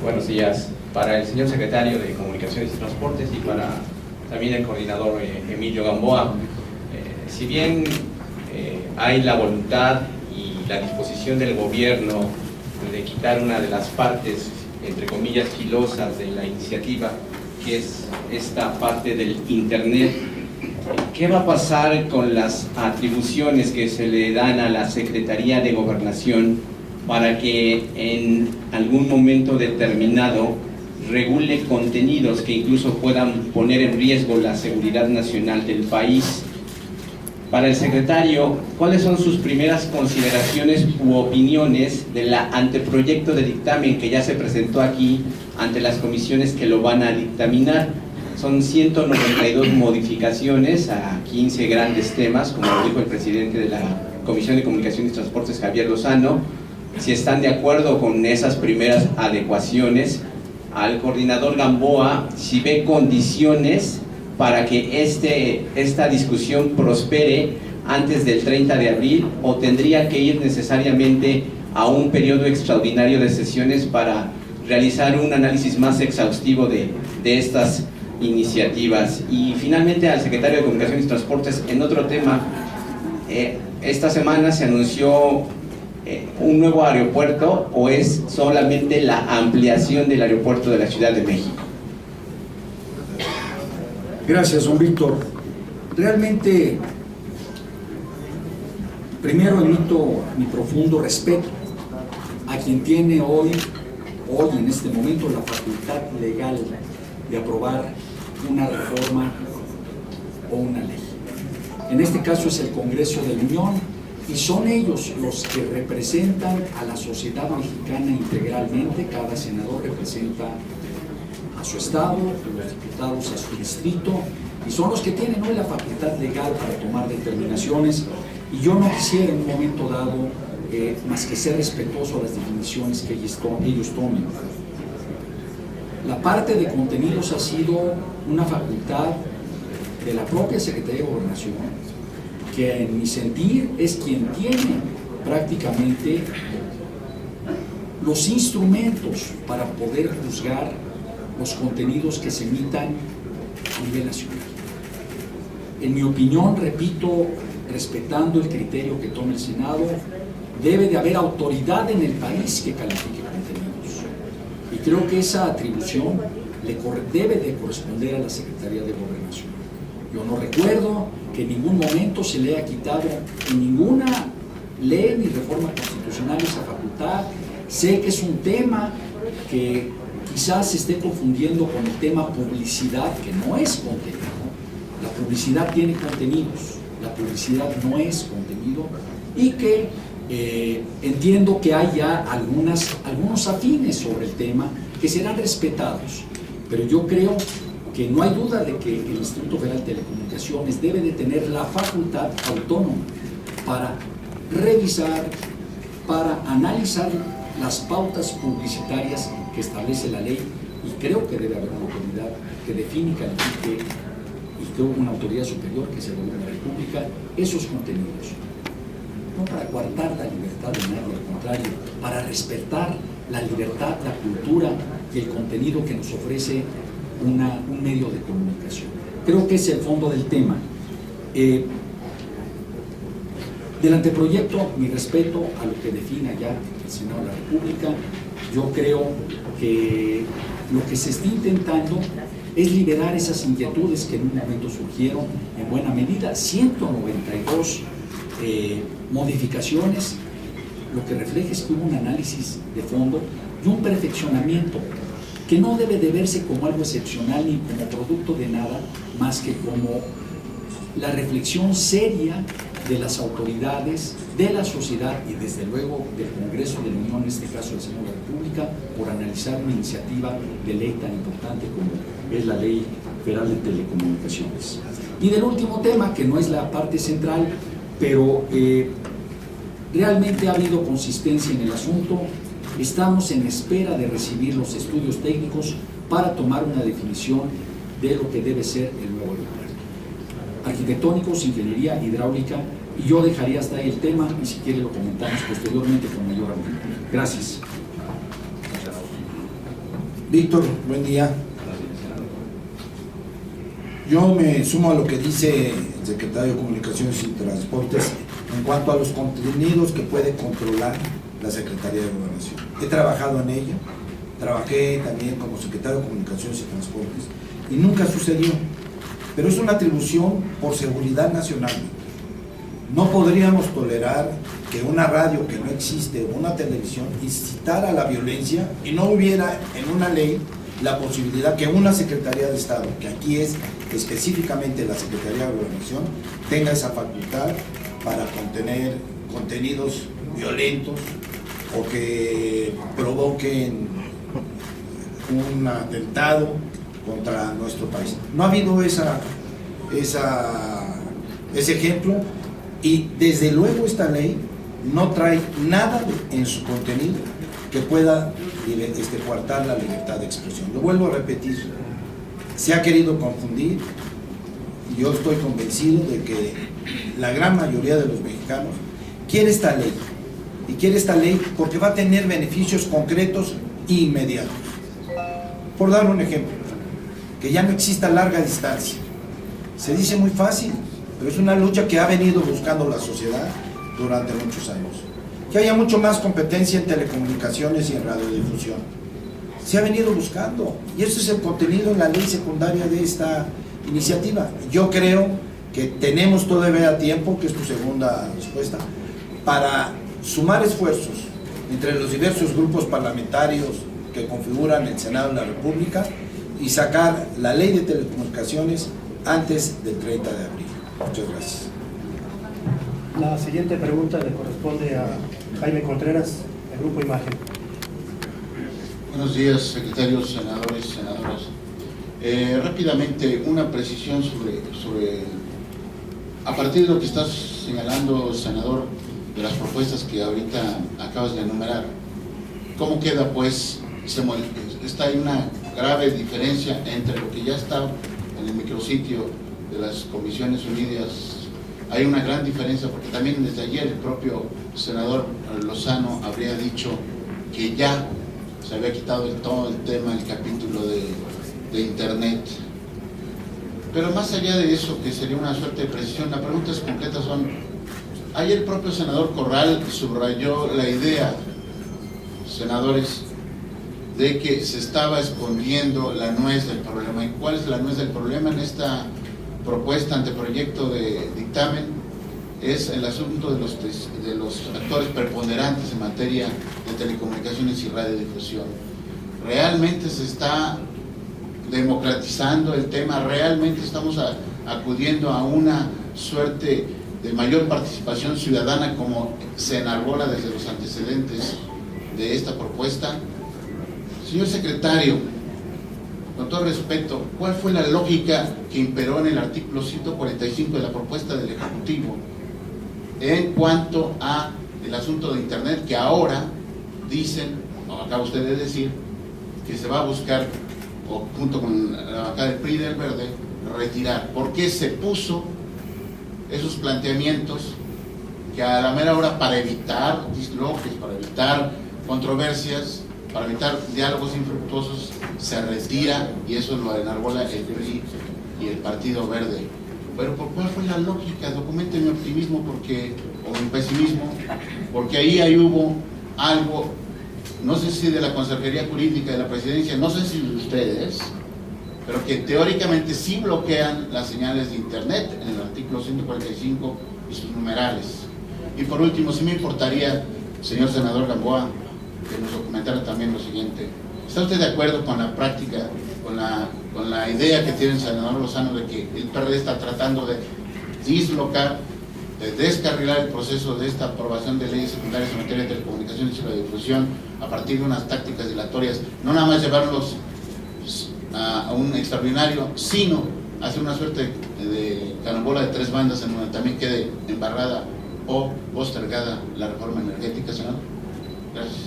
buenos días para el señor secretario de Comunicaciones y Transportes y para también el coordinador Emilio Gamboa. Si bien hay la voluntad y la disposición del gobierno de quitar una de las partes, entre comillas, filosas de la iniciativa, que es esta parte del Internet, ¿qué va a pasar con las atribuciones que se le dan a la Secretaría de Gobernación para que en algún momento determinado regule contenidos que incluso puedan poner en riesgo la seguridad nacional del país? Para el secretario, ¿cuáles son sus primeras consideraciones u opiniones del anteproyecto de dictamen que ya se presentó aquí ante las comisiones que lo van a dictaminar? Son 192 modificaciones a 15 grandes temas, como lo dijo el presidente de la Comisión de Comunicaciones y Transportes, Javier Lozano. Si están de acuerdo con esas primeras adecuaciones, al coordinador Gamboa, si ve condiciones para que esta discusión prospere antes del 30 de abril o tendría que ir necesariamente a un periodo extraordinario de sesiones para realizar un análisis más exhaustivo de estas iniciativas. Y finalmente al secretario de Comunicaciones y Transportes, en otro tema, esta semana se anunció un nuevo aeropuerto, o es solamente la ampliación del aeropuerto de la Ciudad de México. Gracias, don Víctor. Realmente, primero emito mi profundo respeto a quien tiene hoy en este momento, la facultad legal de aprobar una reforma o una ley. En este caso es el Congreso de la Unión, y son ellos los que representan a la sociedad mexicana integralmente. Cada senador representa a su estado, los diputados a su distrito, y son los que tienen hoy la facultad legal para tomar determinaciones. Y yo no quisiera en un momento dado más que ser respetuoso a las definiciones que ellos tomen. La parte de contenidos ha sido una facultad de la propia Secretaría de Gobernación, que en mi sentir es quien tiene prácticamente los instrumentos para poder juzgar los contenidos que se emitan a nivel nacional. En mi opinión, repito, respetando el criterio que tome el Senado, debe de haber autoridad en el país que califique contenidos. Y creo que esa atribución debe de corresponder a la Secretaría de Gobernación. Yo no recuerdo que en ningún momento se le haya quitado en ninguna ley ni reforma constitucional esa facultad. Sé que es un tema que quizás se esté confundiendo con el tema publicidad, que no es contenido. La publicidad tiene contenidos, la publicidad no es contenido, y que entiendo que hay ya algunos afines sobre el tema que serán respetados, pero yo creo que no hay duda de que el Instituto Federal de Telecomunicaciones debe de tener la facultad autónoma para revisar, para analizar las pautas publicitarias que establece la ley, y creo que debe haber una autoridad que define, califique, y creo una autoridad superior que es el Gobierno de la República, esos contenidos. No para coartar la libertad de nadie, al contrario, para respetar la libertad, la cultura y el contenido que nos ofrece un medio de comunicación. Creo que es el fondo del tema. Del anteproyecto, mi respeto a lo que defina ya el Senado de la República. Yo creo que lo que se está intentando es liberar esas inquietudes que en un momento surgieron en buena medida. 192 modificaciones, lo que refleja es que hubo un análisis de fondo y un perfeccionamiento que no debe de verse como algo excepcional ni como producto de nada, más que como la reflexión seria de las autoridades, de la sociedad y desde luego del Congreso de la Unión, en este caso del Senado de la República, por analizar una iniciativa de ley tan importante como es la Ley Federal de Telecomunicaciones. Y del último tema, que no es la parte central, pero realmente ha habido consistencia en el asunto. Estamos en espera de recibir los estudios técnicos para tomar una definición de lo que debe ser el nuevo aeropuerto. Arquitectónicos, ingeniería, hidráulica, y yo dejaría hasta ahí el tema, y si quiere lo comentamos posteriormente con mayor amplitud. Gracias. Víctor, buen día. Yo me sumo a lo que dice el secretario de Comunicaciones y Transportes en cuanto a los contenidos que puede controlar la Secretaría de Gobernación. He trabajado en ello, trabajé también como secretario de Comunicaciones y Transportes y nunca sucedió, pero es una atribución por seguridad nacional. No podríamos tolerar que una radio que no existe o una televisión incitara a la violencia y no hubiera en una ley la posibilidad que una Secretaría de Estado, que aquí es específicamente la Secretaría de Gobernación, tenga esa facultad para contener contenidos violentos o que provoquen un atentado contra nuestro país. No ha habido ese ejemplo y desde luego esta ley no trae nada en su contenido que pueda coartar la libertad de expresión. Lo vuelvo a repetir, se ha querido confundir y yo estoy convencido de que la gran mayoría de los mexicanos quiere esta ley y quiere esta ley porque va a tener beneficios concretos e inmediatos. Por dar un ejemplo, que ya no exista larga distancia. Se dice muy fácil, pero es una lucha que ha venido buscando la sociedad durante muchos años. Que haya mucho más competencia en telecomunicaciones y en radiodifusión. Se ha venido buscando, y ese es el contenido en la ley secundaria de esta iniciativa. Yo creo que tenemos todavía tiempo, que es tu segunda respuesta, para sumar esfuerzos entre los diversos grupos parlamentarios que configuran el Senado de la República y sacar la ley de telecomunicaciones antes del 30 de abril. Muchas gracias. La siguiente pregunta le corresponde a Jaime Contreras, del Grupo Imagen. Buenos días, secretarios, senadores, senadoras. Rápidamente, una precisión sobre a partir de lo que estás señalando, senador, de las propuestas que ahorita acabas de enumerar, ¿cómo queda pues? Está ahí una grave diferencia entre lo que ya está en el micrositio de las Comisiones Unidas. Hay una gran diferencia porque también desde ayer el propio senador Lozano habría dicho que ya se había quitado todo el tema, el capítulo de Internet. Pero más allá de eso, que sería una suerte de precisión, las preguntas concretas son: ayer el propio senador Corral subrayó la idea, senadores, de que se estaba escondiendo la nuez del problema. ¿Y cuál es la nuez del problema en esta propuesta, anteproyecto de dictamen? Es el asunto de los actores preponderantes en materia de telecomunicaciones y radiodifusión. ¿Realmente se está democratizando el tema? ¿Realmente estamos acudiendo a una suerte de mayor participación ciudadana como se enarbola desde los antecedentes de esta propuesta? Señor secretario, con todo respeto, ¿cuál fue la lógica que imperó en el artículo 145 de la propuesta del Ejecutivo en cuanto a el asunto de Internet, que ahora dicen, o acaba usted de decir, que se va a buscar, o junto con la bancada del PRI del Verde, retirar? ¿Por qué se puso esos planteamientos que a la mera hora, para evitar disloques, para evitar controversias, para evitar diálogos infructuosos, se retira, y eso lo enarbola el PRI y el Partido Verde? Pero ¿por cuál fue la lógica? Documente mi optimismo o mi pesimismo, porque ahí hubo algo, no sé si de la Consejería Jurídica de la Presidencia, no sé si de ustedes, pero que teóricamente sí bloquean las señales de Internet en el artículo 145 y sus numerales. Y por último, sí me importaría, señor senador Gamboa, que nos documentara también lo siguiente: ¿está usted de acuerdo con la práctica, con la idea que tiene el senador Lozano de que el PRD está tratando de dislocar, de descarrilar el proceso de esta aprobación de leyes secundarias en materia de telecomunicaciones y radiodifusión a partir de unas tácticas dilatorias? No nada más llevarlos a un extraordinario, sino hacer una suerte de carambola de tres bandas en donde también quede embarrada o postergada la reforma energética, senador. Gracias.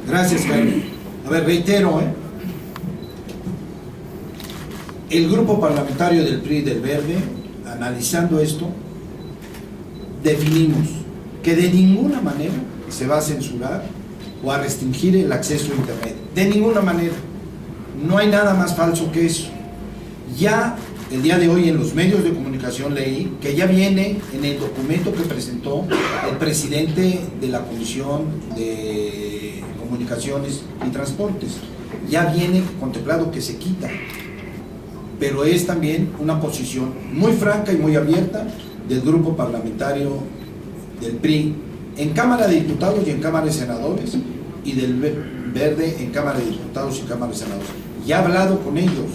Gracias, Jaime. A ver, reitero, el grupo parlamentario del PRI y del Verde, analizando esto, definimos que de ninguna manera se va a censurar o a restringir el acceso a Internet. De ninguna manera. No hay nada más falso que eso. Ya el día de hoy en los medios de comunicación leí que ya viene en el documento que presentó el presidente de la Comisión de Comunicaciones y Transportes. Ya viene contemplado que se quita. Pero es también una posición muy franca y muy abierta del grupo parlamentario del PRI en Cámara de Diputados y en Cámara de Senadores, y del Verde en Cámara de Diputados y Cámara de Senadores. Ya he hablado con ellos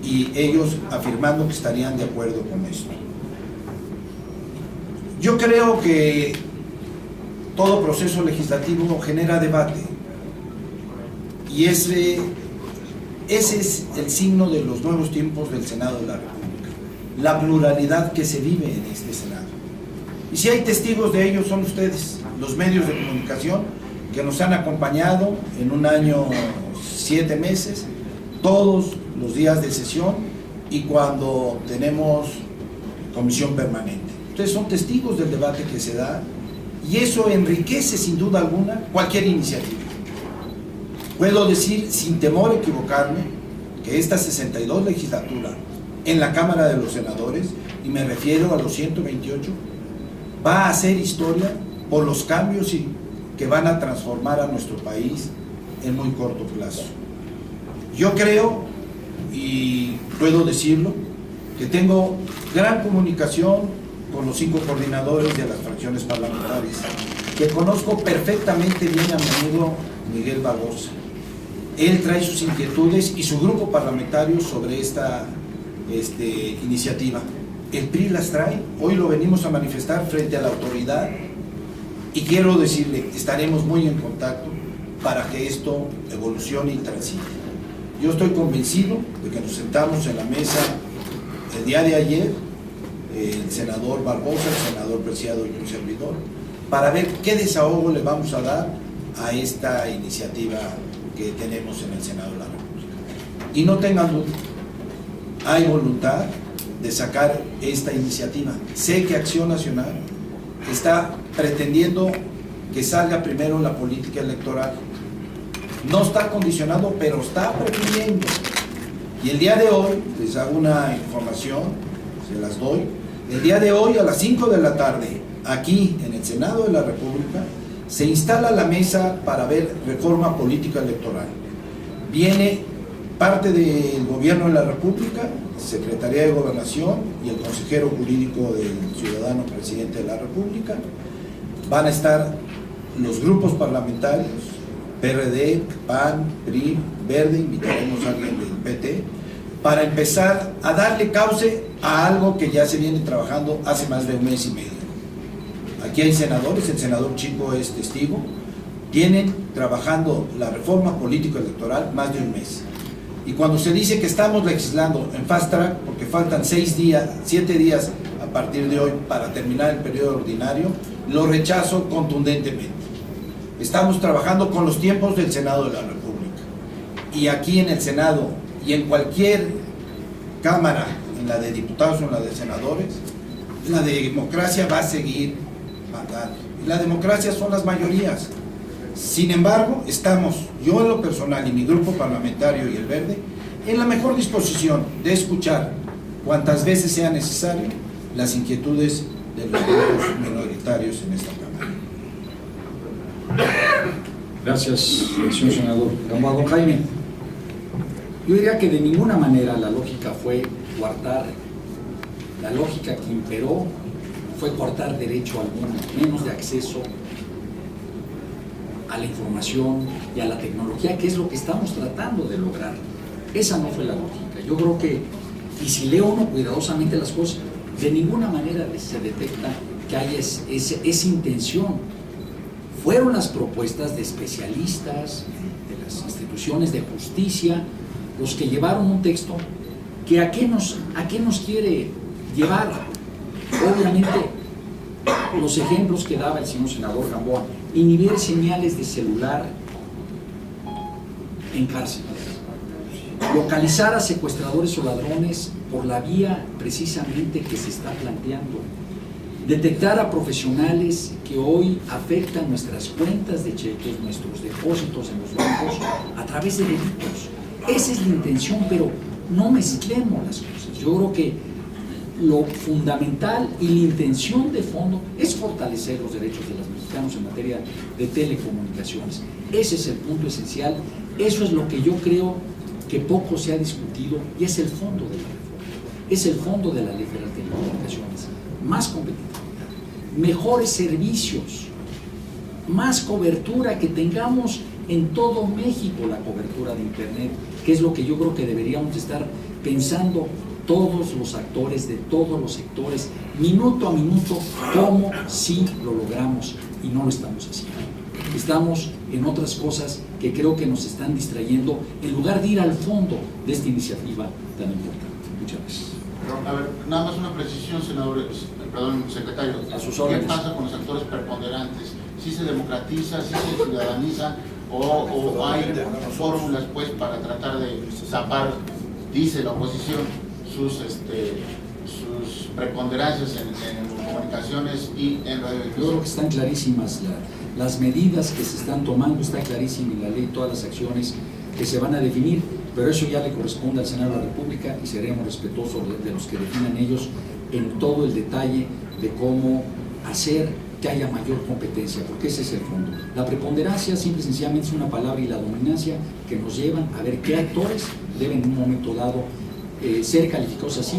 y ellos afirmando que estarían de acuerdo con esto. Yo creo que todo proceso legislativo genera debate, y ese es el signo de los nuevos tiempos del Senado de la República, la pluralidad que se vive en este Senado. Y si hay testigos de ello son ustedes, los medios de comunicación, que nos han acompañado en un año 7 meses, todos los días de sesión y cuando tenemos comisión permanente. Ustedes son testigos del debate que se da, y eso enriquece sin duda alguna cualquier iniciativa. Puedo decir sin temor a equivocarme que esta 62 legislatura en la Cámara de los Senadores, y me refiero a los 128, va a hacer historia por los cambios que van a transformar a nuestro país en muy corto plazo. Yo creo, y puedo decirlo, que tengo gran comunicación con los 5 coordinadores de las fracciones parlamentarias, que conozco perfectamente bien a mi amigo Miguel Barbosa. Él trae sus inquietudes y su grupo parlamentario sobre esta iniciativa. El PRI las trae, hoy lo venimos a manifestar frente a la autoridad, y quiero decirle, estaremos muy en contacto para que esto evolucione y transite. Yo estoy convencido de que nos sentamos en la mesa el día de ayer, el senador Barbosa, el senador Preciado y un servidor, para ver qué desahogo le vamos a dar a esta iniciativa que tenemos en el Senado de la República. Y no tengan duda, hay voluntad de sacar esta iniciativa. Sé que Acción Nacional está pretendiendo que salga primero la política electoral. No está condicionado, pero está pretendiendo. Y el día de hoy, les hago una información, se las doy. El día de hoy a las 5 de la tarde, aquí en el Senado de la República, se instala la mesa para ver reforma política electoral. Viene parte del Gobierno de la República, Secretaría de Gobernación y el consejero jurídico del ciudadano presidente de la República. Van a estar los grupos parlamentarios, PRD, PAN, PRI, Verde, invitaremos a alguien del PT, para empezar a darle cauce a algo que ya se viene trabajando hace más de un mes y medio. Aquí hay senadores, el senador Chico es testigo, tienen trabajando la reforma política electoral más de un mes. Y cuando se dice que estamos legislando en fast track, porque faltan 7 días a partir de hoy para terminar el periodo ordinario, lo rechazo contundentemente. Estamos trabajando con los tiempos del Senado de la República. Y aquí en el Senado y en cualquier cámara, en la de diputados o en la de senadores, la democracia va a seguir mandando. Y la democracia son las mayorías. Sin embargo, estamos, yo en lo personal y mi grupo parlamentario y el Verde, en la mejor disposición de escuchar cuantas veces sea necesario las inquietudes de los grupos minoritarios en esta Cámara. Gracias, señor senador Gamboa. Don Jaime, yo diría que de ninguna manera la lógica fue coartar, la lógica que imperó fue coartar derecho alguno, menos de acceso a la información y a la tecnología, que es lo que estamos tratando de lograr. Esa no fue la lógica. Yo creo que, y si leo uno cuidadosamente las cosas, de ninguna manera se detecta que hay esa intención. Fueron las propuestas de especialistas, de las instituciones de justicia, los que llevaron un texto que a qué nos quiere llevar. Obviamente, los ejemplos que daba el señor senador Gamboa, inhibir señales de celular en cárceles, localizar a secuestradores o ladrones por la vía precisamente que se está planteando, detectar a profesionales que hoy afectan nuestras cuentas de cheques, nuestros depósitos en los bancos a través de delitos. Esa es la intención, pero no mezclemos las cosas. Yo creo que lo fundamental y la intención de fondo es fortalecer los derechos de los mexicanos en materia de telecomunicaciones. Ese es el punto esencial, eso es lo que yo creo que poco se ha discutido y es el fondo de la reforma, es el fondo de la ley de las telecomunicaciones. Más competitividad, mejores servicios, más cobertura, que tengamos en todo México la cobertura de Internet, que es lo que yo creo que deberíamos estar pensando todos los actores de todos los sectores, minuto a minuto, cómo sí lo logramos, y no lo estamos haciendo. Estamos en otras cosas que creo que nos están distrayendo en lugar de ir al fondo de esta iniciativa tan importante. Muchas gracias. A ver, nada más una precisión, secretario. A sus órdenes. ¿Qué pasa con los actores preponderantes? ¿Sí se democratiza, sí se ciudadaniza o hay fórmulas pues para tratar de zapar, dice la oposición, sus preponderancias en comunicaciones y en radio? Yo creo que están clarísimas las medidas que se están tomando, está clarísima en la ley todas las acciones que se van a definir, pero eso ya le corresponde al Senado de la República y seremos respetuosos de los que definan ellos en todo el detalle de cómo hacer que haya mayor competencia, porque ese es el fondo. La preponderancia simple y sencillamente es una palabra, y la dominancia que nos llevan a ver qué actores deben en un momento dado ser calificados así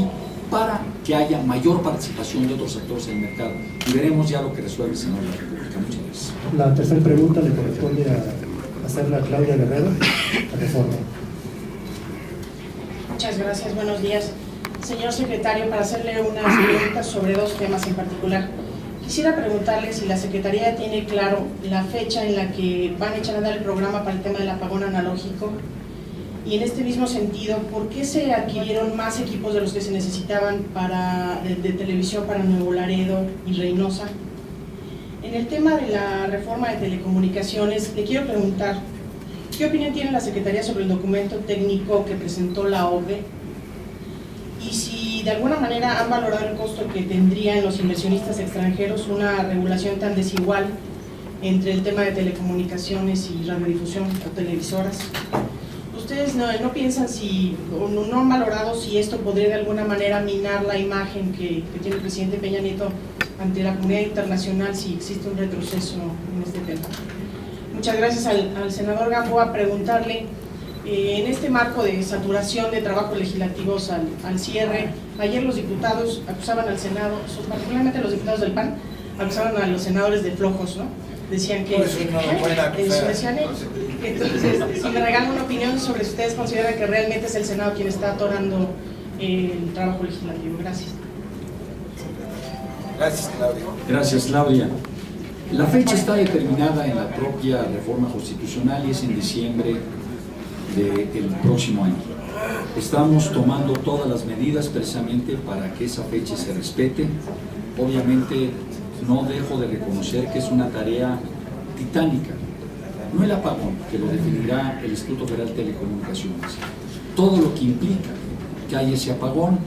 para que haya mayor participación de otros actores en el mercado. Y veremos ya lo que resuelve el Senado de la República. Muchas gracias. La tercera pregunta le corresponde a hacerla a Claudia Guerrero, a Reforma. Muchas gracias, buenos días. Señor secretario, para hacerle unas preguntas sobre dos temas en particular. Quisiera preguntarle si la Secretaría tiene claro la fecha en la que van a echar a andar el programa para el tema del apagón analógico. Y en este mismo sentido, ¿por qué se adquirieron más equipos de los que se necesitaban de televisión para Nuevo Laredo y Reynosa? En el tema de la reforma de telecomunicaciones, le quiero preguntar, ¿qué opinión tiene la Secretaría sobre el documento técnico que presentó la OCDE? Y si de alguna manera han valorado el costo que tendría en los inversionistas extranjeros una regulación tan desigual entre el tema de telecomunicaciones y radiodifusión o televisoras. ¿Ustedes no piensan o no han valorado si esto podría de alguna manera minar la imagen que tiene el presidente Peña Nieto ante la comunidad internacional si existe un retroceso en este tema? Muchas gracias al senador Gamboa. Preguntarle, en este marco de saturación de trabajos legislativos al cierre, ayer los diputados acusaban al Senado, particularmente los diputados del PAN, acusaban a los senadores de flojos, ¿no? Decían que, decían, entonces, si me regalan una opinión sobre si ustedes consideran que realmente es el Senado quien está atorando el trabajo legislativo. Gracias. Gracias, Claudia. Gracias, Claudia. La fecha está determinada en la propia reforma constitucional y es en diciembre del próximo año. Estamos tomando todas las medidas precisamente para que esa fecha se respete. Obviamente no dejo de reconocer que es una tarea titánica, no el apagón, que lo definirá el Instituto Federal de Telecomunicaciones, todo lo que implica que haya ese apagón,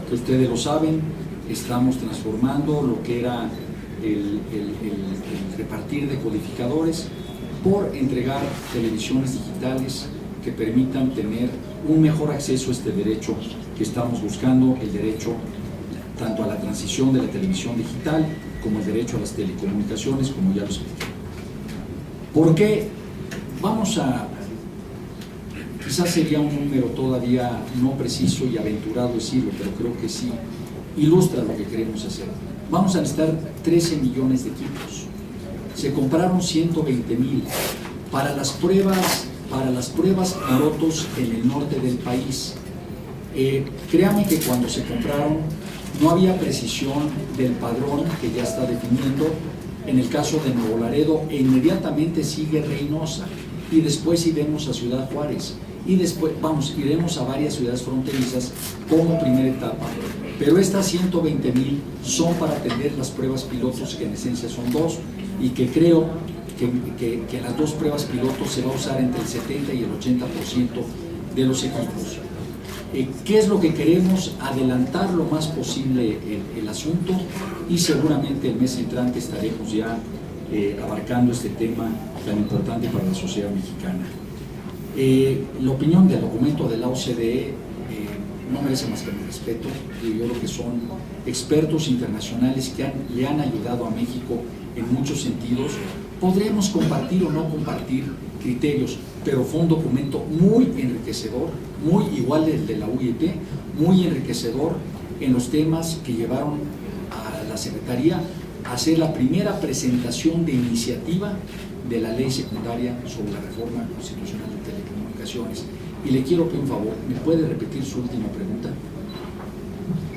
que ustedes lo saben, estamos transformando lo que era el repartir decodificadores por entregar televisiones digitales que permitan tener un mejor acceso a este derecho que estamos buscando, el derecho tanto a la transición de la televisión digital como el derecho a las telecomunicaciones, como ya lo expliqué. ¿Por qué? Quizás sería un número todavía no preciso y aventurado decirlo, pero creo que sí ilustra lo que queremos hacer. Vamos a necesitar 13 millones de equipos. Se compraron 120,000 para las pruebas pilotos en el norte del país. Créame que cuando se compraron no había precisión del padrón que ya está definiendo en el caso de Nuevo Laredo, e inmediatamente sigue Reynosa y después iremos a Ciudad Juárez y después iremos a varias ciudades fronterizas como primera etapa, pero estas 120,000 son para atender las pruebas pilotos, que en esencia son dos, y que creo que las dos pruebas pilotos se va a usar entre el 70 y el 80% de los equipos. qué es lo que queremos, adelantar lo más posible el asunto, y seguramente el mes entrante estaremos ya abarcando este tema tan importante para la sociedad mexicana. La opinión del documento de la OCDE no merece más que mi respeto. Yo creo que son expertos internacionales que le han ayudado a México en muchos sentidos. Podremos compartir o no compartir criterios, pero fue un documento muy enriquecedor, muy igual el de la UIT, muy enriquecedor en los temas que llevaron a la Secretaría a hacer la primera presentación de iniciativa de la ley secundaria sobre la reforma constitucional de telecomunicaciones. Y le quiero pedir un favor, ¿me puede repetir su última pregunta?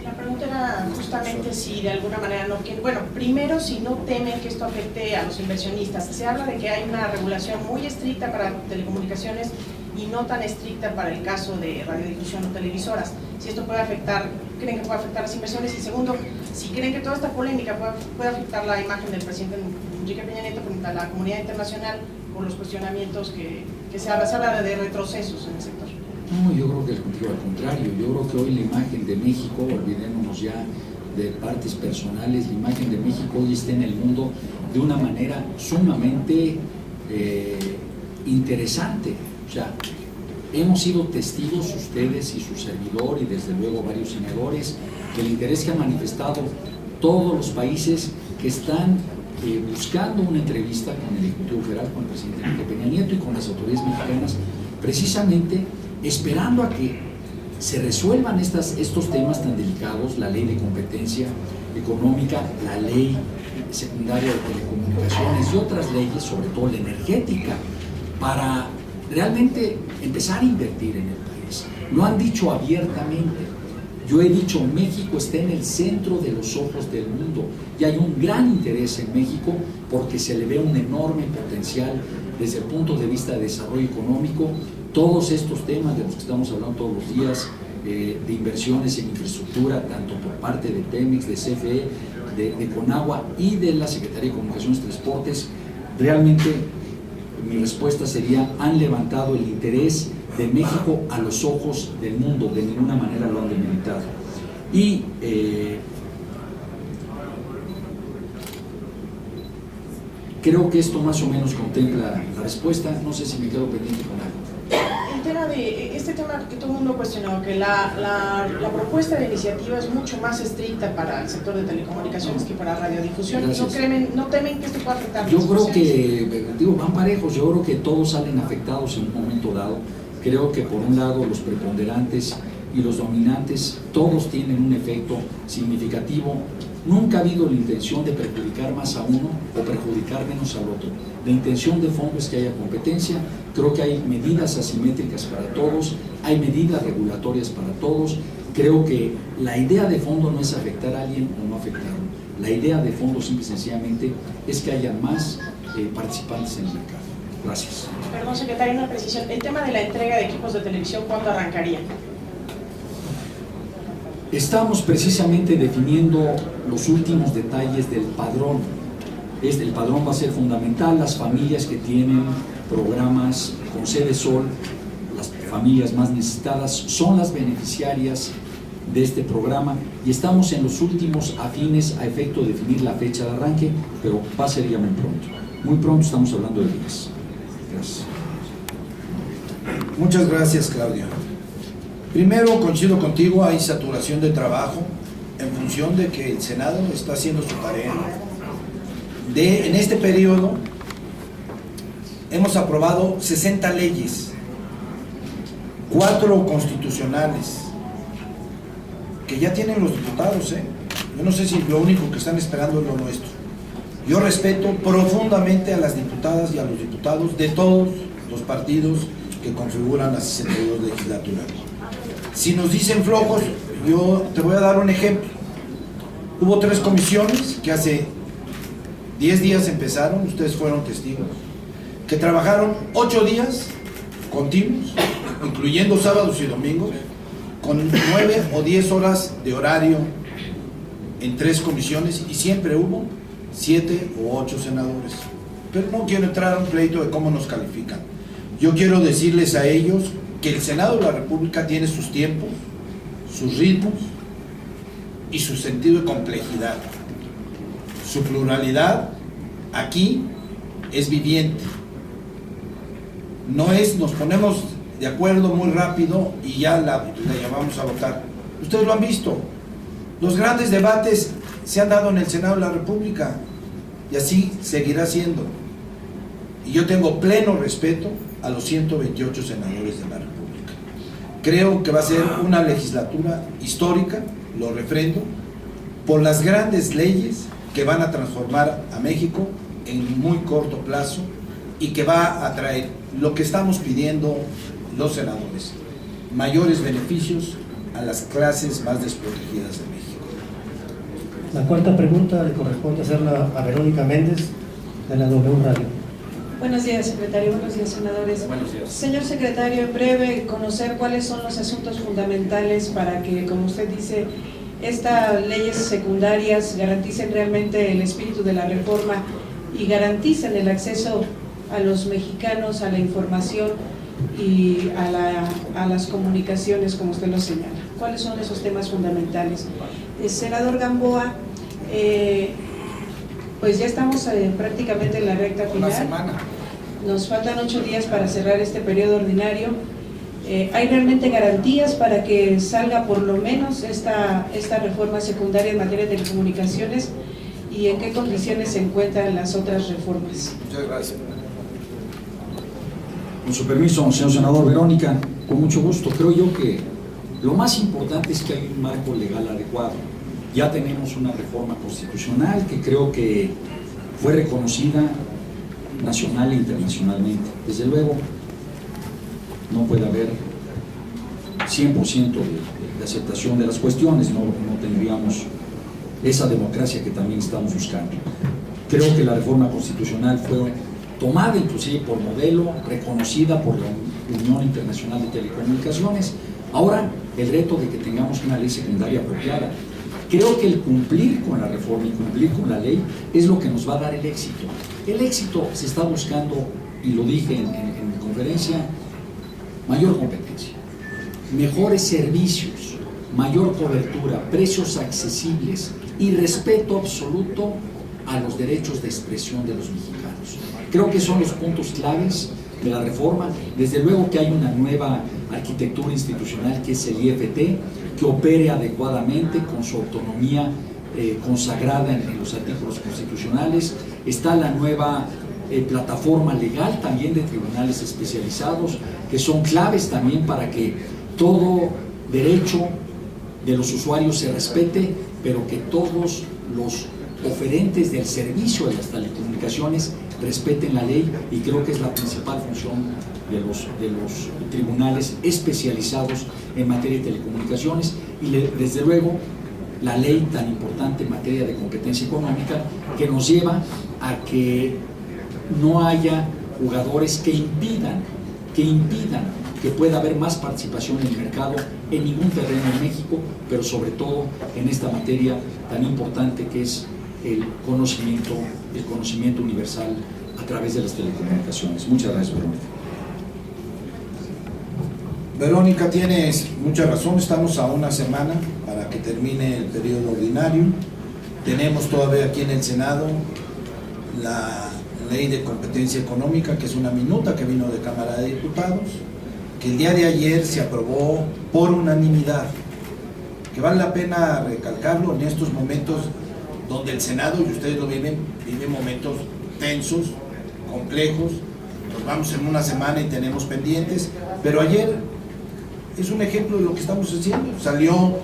La pregunta era justamente si de alguna manera no quieren, bueno, primero si no temen que esto afecte a los inversionistas. Se habla de que hay una regulación muy estricta para telecomunicaciones y no tan estricta para el caso de radiodifusión o televisoras. Si esto puede afectar, ¿creen que puede afectar las inversiones? Y segundo, si creen que toda esta polémica puede afectar la imagen del presidente Enrique Peña Nieto frente a la comunidad internacional por los cuestionamientos que se habla de retrocesos en el sector. No, yo creo que al contrario, yo creo que hoy la imagen de México, olvidémonos ya de partes personales, la imagen de México hoy está en el mundo de una manera sumamente interesante. O sea, hemos sido testigos, ustedes y su servidor, y desde luego varios senadores, del interés que han manifestado todos los países que están buscando una entrevista con el Ejecutivo Federal, con el presidente Enrique Peña Nieto y con las autoridades mexicanas, precisamente esperando a que se resuelvan estos temas tan delicados, la ley de competencia económica, la ley secundaria de telecomunicaciones y otras leyes, sobre todo la energética, para realmente empezar a invertir en el país. Lo han dicho abiertamente. Yo he dicho, México está en el centro de los ojos del mundo y hay un gran interés en México porque se le ve un enorme potencial desde el punto de vista de desarrollo económico. Todos estos temas de los que estamos hablando todos los días, de inversiones en infraestructura, tanto por parte de Pemex, de CFE, de Conagua y de la Secretaría de Comunicaciones y Transportes, realmente mi respuesta sería, han levantado el interés de México a los ojos del mundo, de ninguna manera lo han demeritado. Y creo que esto más o menos contempla la respuesta. No sé si me quedo pendiente con algo. El tema de este tema que todo el mundo cuestionó, que la propuesta de iniciativa es mucho más estricta para el sector de telecomunicaciones que para radiodifusión. ¿No temen que esto pueda afectar? Yo creo que, van parejos. Yo creo que todos salen afectados en un momento dado. Creo que por un lado los preponderantes y los dominantes, todos tienen un efecto significativo. Nunca ha habido la intención de perjudicar más a uno o perjudicar menos al otro. La intención de fondo es que haya competencia. Creo que hay medidas asimétricas para todos, hay medidas regulatorias para todos. Creo que la idea de fondo no es afectar a alguien o no afectarlo. La idea de fondo, simple y sencillamente, es que haya más participantes en el mercado. Gracias. Perdón, secretario, una precisión. El tema de la entrega de equipos de televisión, ¿cuándo arrancaría? Estamos precisamente definiendo los últimos detalles del padrón. El padrón va a ser fundamental. Las familias que tienen programas con sede Sol, las familias más necesitadas, son las beneficiarias de este programa y estamos en los últimos afines a efecto de definir la fecha de arranque, pero va a ser ya muy pronto. Muy pronto, estamos hablando de días. Gracias. Muchas gracias, Claudio. Primero, coincido contigo, hay saturación de trabajo en función de que el Senado está haciendo su tarea. En este periodo hemos aprobado 60 leyes, 4 constitucionales, que ya tienen los diputados. Yo no sé si lo único que están esperando es lo nuestro. Yo respeto profundamente a las diputadas y a los diputados de todos los partidos que configuran la 62 legislatura. Si nos dicen flojos, yo te voy a dar un ejemplo. Hubo 3 comisiones que hace 10 días empezaron, ustedes fueron testigos, que trabajaron 8 días continuos, incluyendo sábados y domingos, con 9 o 10 horas de horario en 3 comisiones, y siempre hubo 7 u 8 senadores. Pero no quiero entrar a un pleito de cómo nos califican. Yo quiero decirles a ellos que el Senado de la República tiene sus tiempos, sus ritmos y su sentido de complejidad. Su pluralidad aquí es viviente. No es, nos ponemos de acuerdo muy rápido y ya la llamamos a votar. Ustedes lo han visto. Los grandes debates se han dado en el Senado de la República y así seguirá siendo. Y yo tengo pleno respeto a los 128 senadores de la República. Creo que va a ser una legislatura histórica, lo refrendo, por las grandes leyes que van a transformar a México en muy corto plazo y que va a traer lo que estamos pidiendo los senadores: mayores beneficios a las clases más desprotegidas de México. La cuarta pregunta le corresponde hacerla a Verónica Méndez, de la W Radio. Buenos días, secretario. Buenos días, senadores. Buenos días. Señor secretario, en breve, conocer cuáles son los asuntos fundamentales para que, como usted dice, estas leyes secundarias garanticen realmente el espíritu de la reforma y garanticen el acceso a los mexicanos a la información y a las comunicaciones, como usted lo señala. ¿Cuáles son esos temas fundamentales? Senador Gamboa, pues ya estamos prácticamente en la recta final. Una semana. Nos faltan 8 días para cerrar este periodo ordinario. ¿Hay realmente garantías para que salga por lo menos esta reforma secundaria en materia de telecomunicaciones? ¿Y en qué condiciones se encuentran las otras reformas? Muchas gracias. Con su permiso, señor senador. Verónica, con mucho gusto. Creo yo que lo más importante es que hay un marco legal adecuado. Ya tenemos una reforma constitucional que creo que fue reconocida nacional e internacionalmente. Desde luego, no puede haber 100% de aceptación de las cuestiones, no tendríamos esa democracia que también estamos buscando. Creo que la reforma constitucional fue tomada inclusive por modelo, reconocida por la Unión Internacional de Telecomunicaciones. Ahora, el reto de que tengamos una ley secundaria apropiada. Creo que el cumplir con la reforma y cumplir con la ley es lo que nos va a dar el éxito. El éxito se está buscando, y lo dije en mi conferencia, mayor competencia, mejores servicios, mayor cobertura, precios accesibles y respeto absoluto a los derechos de expresión de los mexicanos. Creo que son los puntos claves de la reforma. Desde luego que hay una nueva arquitectura institucional que es el IFT, que opere adecuadamente con su autonomía consagrada en los artículos constitucionales. Está la nueva plataforma legal también de tribunales especializados, que son claves también para que todo derecho de los usuarios se respete, pero que todos los oferentes del servicio de las telecomunicaciones respeten la ley, y creo que es la principal función de los tribunales especializados en materia de telecomunicaciones. Y desde luego la ley tan importante en materia de competencia económica, que nos lleva a que no haya jugadores que impidan que pueda haber más participación en el mercado en ningún terreno en México, pero sobre todo en esta materia tan importante que es el conocimiento universal a través de las telecomunicaciones. Muchas gracias, Verónica. Verónica, tienes mucha razón. Estamos a una semana para que termine el periodo ordinario. Tenemos todavía aquí en el Senado la Ley de Competencia Económica, que es una minuta que vino de Cámara de Diputados, que el día de ayer se aprobó por unanimidad, que vale la pena recalcarlo en estos momentos donde el Senado, y ustedes lo viven momentos tensos, complejos. Nos vamos en una semana y tenemos pendientes, pero ayer es un ejemplo de lo que estamos haciendo. Salió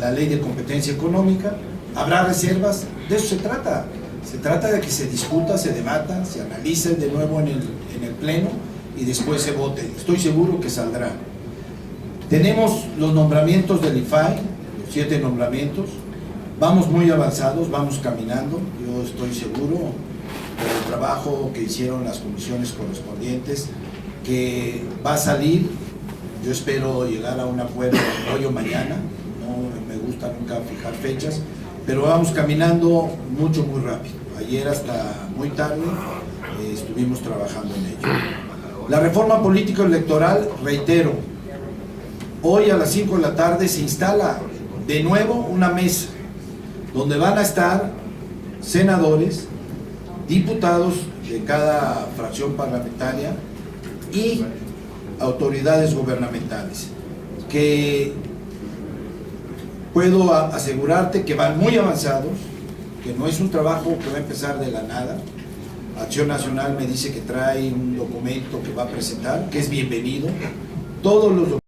la Ley de Competencia Económica. Habrá reservas, de eso se trata de que se discuta, se debata, se analice de nuevo en el Pleno y después se vote. Estoy seguro que saldrá. Tenemos los nombramientos del IFAI, los 7 nombramientos. Vamos muy avanzados, vamos caminando. Yo estoy seguro del trabajo que hicieron las comisiones correspondientes, que va a salir. Yo espero llegar a un acuerdo hoy o mañana. No me gusta nunca fijar fechas, pero vamos caminando muy rápido. Ayer hasta muy tarde estuvimos trabajando en ello. La reforma político-electoral, reitero, hoy a las 5 de la tarde se instala de nuevo una mesa donde van a estar senadores, diputados de cada fracción parlamentaria y autoridades gubernamentales, que puedo asegurarte que van muy avanzados, que no es un trabajo que va a empezar de la nada. Acción Nacional me dice que trae un documento que va a presentar, que es bienvenido. Todos los